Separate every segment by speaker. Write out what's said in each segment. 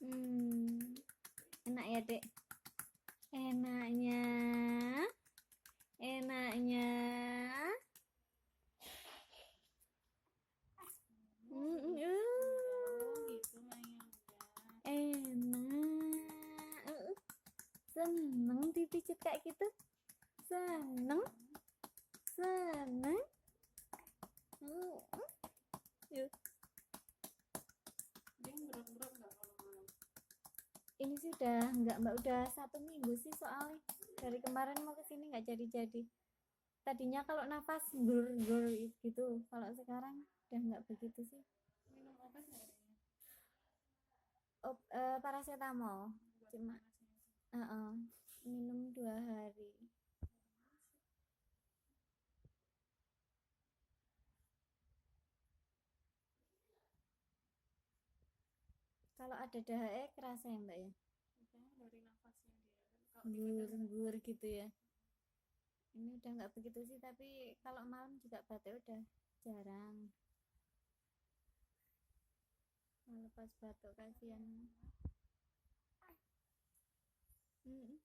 Speaker 1: Hmm, enak ya, Dek? Enaknya, enaknya.
Speaker 2: Gitu mainnya udah.
Speaker 1: Enak. Seneng dipijit kayak gitu. Seneng, seneng. Yuk.
Speaker 2: Dia gerak-gerak nggak kalau malam?
Speaker 1: Ini sih udah nggak Mbak, udah 1 minggu sih soalnya dari kemarin mau ke sini nggak jadi-jadi. Tadinya kalau nafas gur gitu, kalau sekarang udah nggak begitu sih.
Speaker 2: Minum obat nggak adanya?
Speaker 1: Paracetamol
Speaker 2: Buat
Speaker 1: cuma
Speaker 2: panasnya sih.
Speaker 1: minum 2 hari. Kalau ada dahae kerasa ya Mbak ya,
Speaker 2: Kayaknya dari nafasnya dia kan. Kalau di badan
Speaker 1: gur gitu ya. Ini udah nggak begitu sih, tapi kalau malam juga batuk udah jarang. Melepas batuk kasihan. Mm-mm.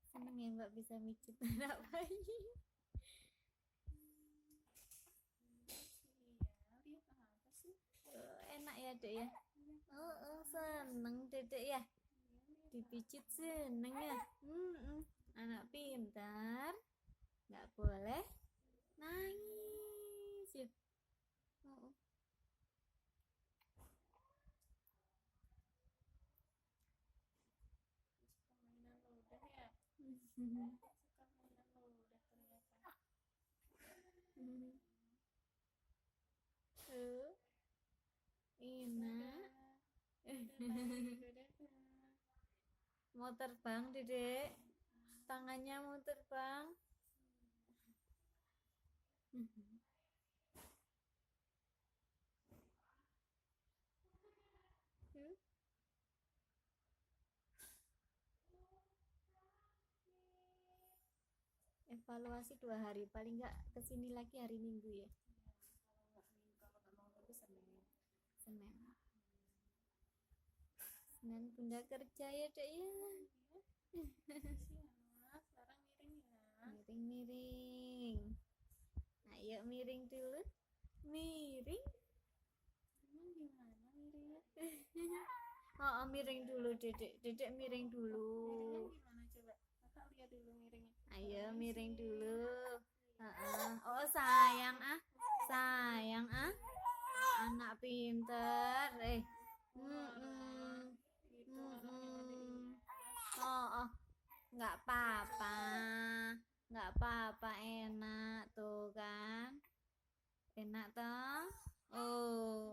Speaker 1: Seneng ya Mbak bisa mijit anak bayi.
Speaker 2: iya, lihat apa sih?
Speaker 1: Enak ya Dek ya. Seneng Dedek ya, dipijit seneng ya. Anak pintar, nggak boleh nangis yuk. Oh,
Speaker 2: Suka mainan ludah ya?
Speaker 1: oh.
Speaker 2: Suka mainan ludah ternyata.
Speaker 1: Enak.
Speaker 2: Dadah, dadah.
Speaker 1: Mau terbang Dedek, tangannya mau terbang. Evaluasi 2 hari, paling nggak kesini lagi hari Minggu ya.
Speaker 2: Kalau nggak mau minggu Senin.
Speaker 1: Senin, Senin Bunda kerja ya Dek ya.
Speaker 2: Siap, sekarang miring ya.
Speaker 1: Miring. Ayo miring dulu. Miring.
Speaker 2: Emang gimana miringnya?
Speaker 1: Miring dulu Dedek. Dedek miring dulu.
Speaker 2: Miringnya gimana coba? Kakak lihat dulu miringnya.
Speaker 1: Ayo miring dulu. Oh sayang ah. Sayang ah. Anak pinter.
Speaker 2: Gitu anaknya adiknya.
Speaker 1: Oh, nggak apa-apa. Nggak apa-apa, enak tuh kan. Enak toh. Oh.